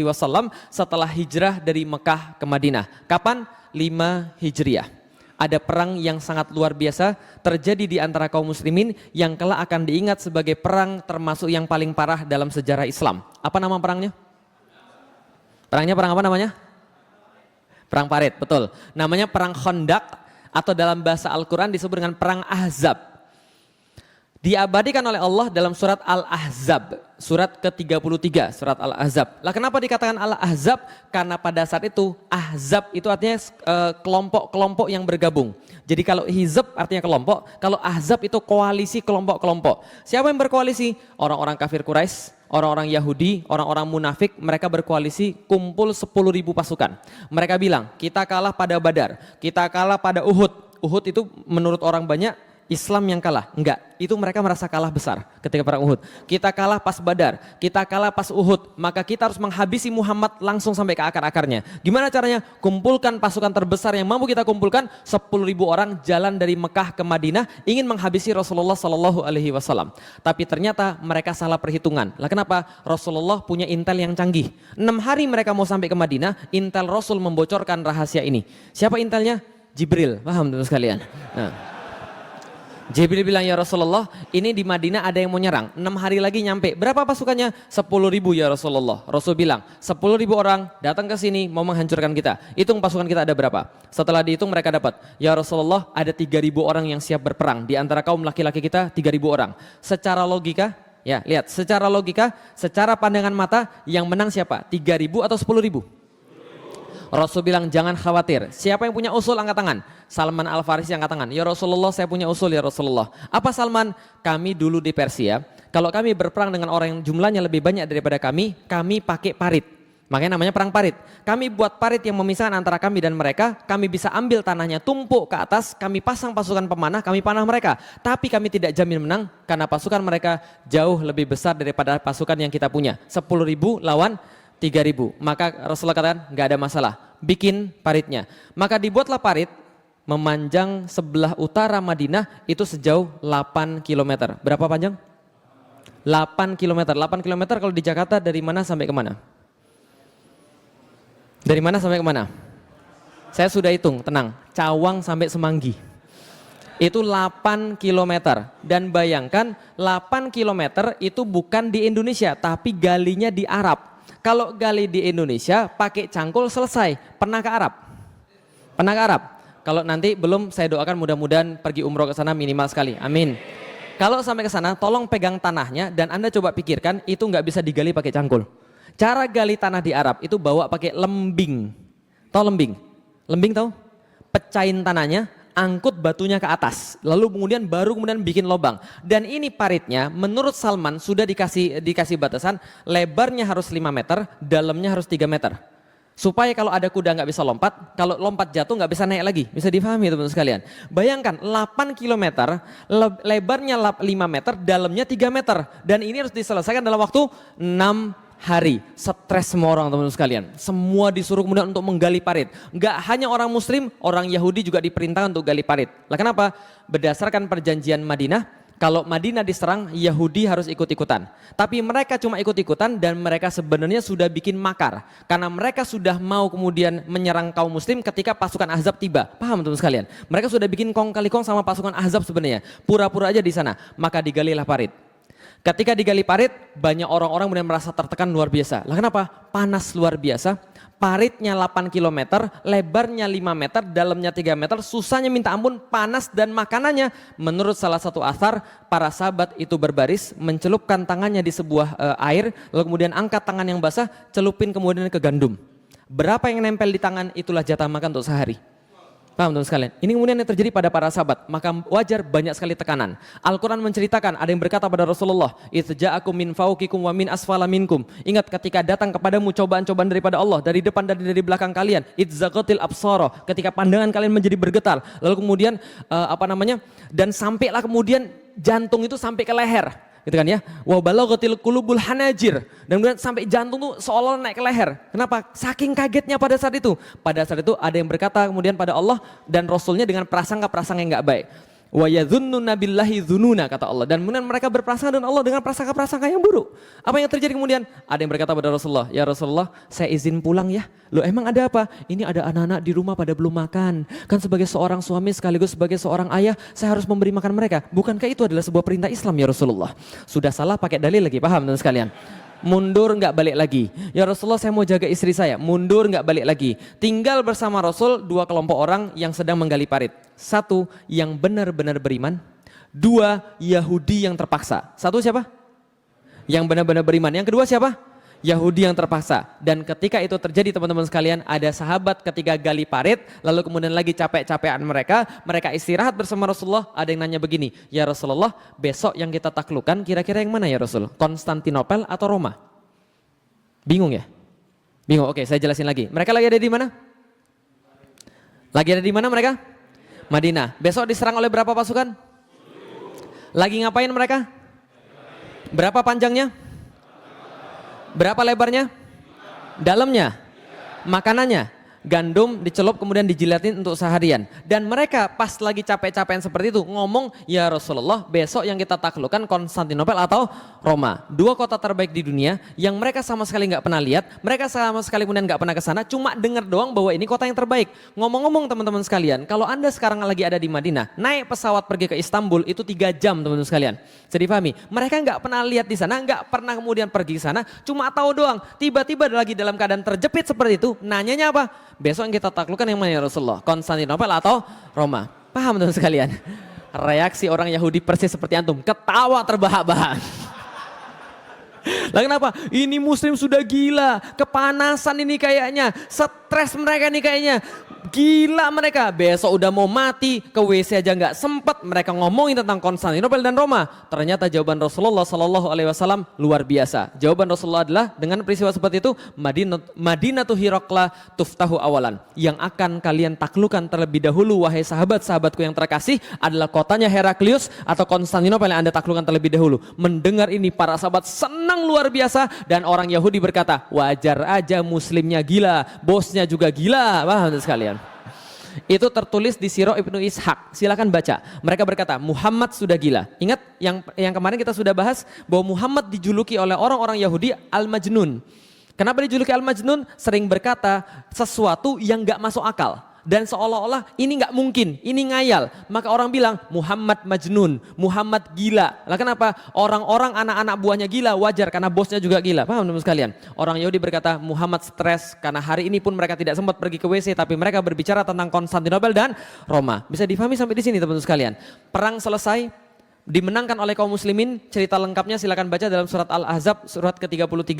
Wasallam setelah hijrah dari Mekah ke Madinah. Kapan? 5 Hijriah. Ada perang yang sangat luar biasa terjadi di antara kaum muslimin yang kelak akan diingat sebagai perang termasuk yang paling parah dalam sejarah Islam. Apa nama perangnya? Perangnya perang apa namanya? Perang Parit, betul. Namanya perang Khandaq atau dalam bahasa Al-Quran disebut dengan perang Ahzab. Diabadikan oleh Allah dalam surat Al-Ahzab, surat ke-33, surat Al-Ahzab. Lah kenapa dikatakan Al-Ahzab? Karena pada saat itu Ahzab itu artinya kelompok-kelompok yang bergabung. Jadi kalau Hizb artinya kelompok, kalau Ahzab itu koalisi kelompok-kelompok. Siapa yang berkoalisi? Orang-orang kafir Quraisy, orang-orang Yahudi, orang-orang munafik, mereka berkoalisi kumpul 10.000 pasukan. Mereka bilang, kita kalah pada Badar, kita kalah pada Uhud. Uhud itu menurut orang banyak Islam yang kalah. Enggak, itu mereka merasa kalah besar ketika perang Uhud. Kita kalah pas Badar, kita kalah pas Uhud, maka kita harus menghabisi Muhammad langsung sampai ke akar-akarnya. Gimana caranya? Kumpulkan pasukan terbesar yang mampu kita kumpulkan, 10.000 orang jalan dari Mekah ke Madinah ingin menghabisi Rasulullah Sallallahu Alaihi Wasallam. Tapi ternyata mereka salah perhitungan. Lah kenapa? Rasulullah punya intel yang canggih. 6 hari mereka mau sampai ke Madinah, intel Rasul membocorkan rahasia ini. Siapa intelnya? Jibril. Paham teman sekalian? Nah, Jibril bilang, ya Rasulullah, ini di Madinah ada yang mau nyerang, 6 hari lagi nyampe. Berapa pasukannya? 10.000 ya Rasulullah. Rasul bilang, 10.000 orang datang ke sini mau menghancurkan kita. Hitung pasukan kita ada berapa? Setelah dihitung mereka dapat, ya Rasulullah, ada 3.000 orang yang siap berperang. Di antara kaum laki-laki kita 3.000 orang. Secara logika, ya lihat, secara logika, secara pandangan mata, yang menang siapa? 3.000 atau 10.000? Rasul bilang jangan khawatir. Siapa yang punya usul angkat tangan? Salman Al-Farisi angkat tangan. Ya Rasulullah, saya punya usul ya Rasulullah. Apa Salman? Kami dulu di Persia, kalau kami berperang dengan orang yang jumlahnya lebih banyak daripada kami pakai parit. Makanya namanya perang parit. Kami buat parit yang memisahkan antara kami dan mereka. Kami bisa ambil tanahnya, tumpuk ke atas, kami pasang pasukan pemanah, kami panah mereka. Tapi kami tidak jamin menang karena pasukan mereka jauh lebih besar daripada pasukan yang kita punya. 10.000 lawan 3.000. Maka Rasulullah katakan nggak ada masalah, bikin paritnya. Maka dibuatlah parit memanjang sebelah utara Madinah itu sejauh 8 km. Berapa panjang? 8 km. 8 km kalau di Jakarta dari mana sampai ke mana? Dari mana sampai ke mana? Saya sudah hitung, tenang. Cawang sampai Semanggi. Itu 8 km. Dan bayangkan 8 km itu bukan di Indonesia, tapi galinya di Arab. Kalau gali di Indonesia pakai cangkul selesai. Pernah ke Arab? Pernah ke Arab? Kalau nanti belum, saya doakan mudah-mudahan pergi umroh ke sana minimal sekali. Amin. Kalau sampai ke sana tolong pegang tanahnya dan Anda coba pikirkan itu nggak bisa digali pakai cangkul. Cara gali tanah di Arab itu bawa pakai lembing. Tahu lembing? Lembing tahu? Pecahin tanahnya, angkut batunya ke atas, lalu kemudian bikin lubang. Dan ini paritnya menurut Salman sudah dikasih batasan, lebarnya harus 5 meter, dalamnya harus 3 meter. Supaya kalau ada kuda nggak bisa lompat, kalau lompat jatuh nggak bisa naik lagi. Bisa difahami teman-teman sekalian. Bayangkan 8 km, lebarnya 5 meter, dalamnya 3 meter. Dan ini harus diselesaikan dalam waktu 6 hari. Stres semua orang teman-teman sekalian. Semua disuruh kemudian untuk menggali parit. Enggak hanya orang muslim, orang Yahudi juga diperintahkan untuk gali parit. Lah kenapa? Berdasarkan perjanjian Madinah, kalau Madinah diserang, Yahudi harus ikut-ikutan. Tapi mereka cuma ikut-ikutan dan mereka sebenarnya sudah bikin makar. Karena mereka sudah mau kemudian menyerang kaum muslim ketika pasukan Ahzab tiba. Paham teman-teman sekalian? Mereka sudah bikin kong kali kong sama pasukan Ahzab sebenarnya. Pura-pura aja di sana. Maka digalilah parit. Ketika digali parit, banyak orang-orang kemudian merasa tertekan luar biasa. Lah kenapa? Panas luar biasa. Paritnya 8 km, lebarnya 5 meter, dalamnya 3 meter, susahnya minta ampun, panas dan makanannya. Menurut salah satu athar, para sahabat itu berbaris, mencelupkan tangannya di sebuah air, lalu kemudian angkat tangan yang basah, celupin kemudian ke gandum. Berapa yang nempel di tangan, itulah jatah makan untuk sehari. Paham teman sekalian? Ini kemudian yang terjadi pada para sahabat, maka wajar banyak sekali tekanan. Al-Quran menceritakan, ada yang berkata pada Rasulullah, "Itsja'akum min fawqikum wa min asfala minkum." Ingat ketika datang kepadamu cobaan-cobaan daripada Allah, dari depan dan dari belakang kalian, itzaqatil absara, ketika pandangan kalian menjadi bergetar, lalu kemudian dan sampailah kemudian jantung itu sampai ke leher. Gitu kan ya, wa balaghatil qulubul hanajir, dan kemudian sampai jantung tuh seolah naik ke leher. Kenapa? Saking kagetnya pada saat itu. Pada saat itu ada yang berkata kemudian pada Allah dan Rasulnya dengan prasangka yang nggak baik. Wa yadhunnuna billahi dzununa, kata Allah, dan kemudian mereka berprasangka dengan Allah dengan prasangka-prasangka yang buruk. Apa yang terjadi kemudian? Ada yang berkata pada Rasulullah, "Ya Rasulullah, saya izin pulang ya." Loh, emang ada apa? Ini ada anak-anak di rumah pada belum makan. Kan sebagai seorang suami sekaligus sebagai seorang ayah, saya harus memberi makan mereka. Bukankah itu adalah sebuah perintah Islam ya Rasulullah? Sudah salah pakai dalil lagi, paham teman sekalian? Mundur nggak balik lagi. Ya Rasulullah, saya mau jaga istri saya. Mundur nggak balik lagi. Tinggal bersama Rasul dua kelompok orang yang sedang menggali parit. Satu, yang benar-benar beriman. Dua, Yahudi yang terpaksa. Satu siapa? Yang benar-benar beriman. Yang kedua siapa? Yahudi yang terpaksa. Dan ketika itu terjadi teman-teman sekalian, ada sahabat ketika gali parit, lalu kemudian lagi capek-capekan mereka istirahat bersama Rasulullah. Ada yang nanya begini, "Ya Rasulullah, besok yang kita taklukkan kira-kira yang mana ya Rasul? Konstantinopel atau Roma?" Bingung ya? Bingung, oke saya jelasin lagi. Mereka lagi ada di mana? Lagi ada di mana mereka? Madinah. Besok diserang oleh berapa pasukan? Lagi ngapain mereka? Berapa panjangnya? Berapa lebarnya? Dalamnya? Makanannya? Gandum dicelup kemudian dijilatin untuk seharian. Dan mereka pas lagi capek-capekan seperti itu ngomong, "Ya Rasulullah, besok yang kita taklukkan Konstantinopel atau Roma." Dua kota terbaik di dunia yang mereka sama sekali nggak pernah lihat, mereka sama sekali kemudian nggak pernah ke sana, cuma dengar doang bahwa ini kota yang terbaik. Ngomong-ngomong teman-teman sekalian, kalau Anda sekarang lagi ada di Madinah, naik pesawat pergi ke Istanbul itu 3 jam teman-teman sekalian. Jadi dipahami, mereka nggak pernah lihat di sana, nggak pernah kemudian pergi ke sana, cuma tahu doang. Tiba-tiba lagi dalam keadaan terjepit seperti itu, nanyanya apa? Besok yang kita taklukkan yang mana ya Rasulullah? Konstantinopel atau Roma? Paham teman sekalian? Reaksi orang Yahudi persis seperti antum, ketawa terbahak-bahak. Lah kenapa? Ini muslim sudah gila, kepanasan ini kayaknya, stres mereka nih kayaknya. Gila mereka, besok udah mau mati, ke WC aja nggak sempet. Mereka ngomongin tentang Konstantinopel dan Roma. Ternyata jawaban Rasulullah SAW luar biasa. Jawaban Rasulullah adalah dengan peristiwa seperti itu, Madinatu Hiraqla tuftahu awalan. Yang akan kalian taklukan terlebih dahulu, wahai sahabat-sahabatku yang terkasih, adalah kotanya Heraklius atau Konstantinopel yang Anda taklukan terlebih dahulu. Mendengar ini para sahabat senang luar biasa, dan orang Yahudi berkata, wajar aja muslimnya gila, bosnya juga gila. Paham sekalian? Itu tertulis di Sirah Ibnu Ishaq. Silakan baca. Mereka berkata, Muhammad sudah gila. Ingat yang kemarin kita sudah bahas bahwa Muhammad dijuluki oleh orang-orang Yahudi Al-Majnun. Kenapa dijuluki Al-Majnun? Sering berkata sesuatu yang gak masuk akal. Dan seolah-olah ini nggak mungkin, ini ngayal. Maka orang bilang Muhammad Majnun, Muhammad gila. Lah kenapa? Orang-orang anak-anak buahnya gila, wajar karena bosnya juga gila. Paham teman sekalian? Orang Yahudi berkata Muhammad stres karena hari ini pun mereka tidak sempat pergi ke WC, tapi mereka berbicara tentang Konstantinopel dan Roma. Bisa difahami sampai di sini teman-teman sekalian. Perang selesai, dimenangkan oleh kaum muslimin. Cerita lengkapnya silakan baca dalam surat Al-Ahzab surat ke-33.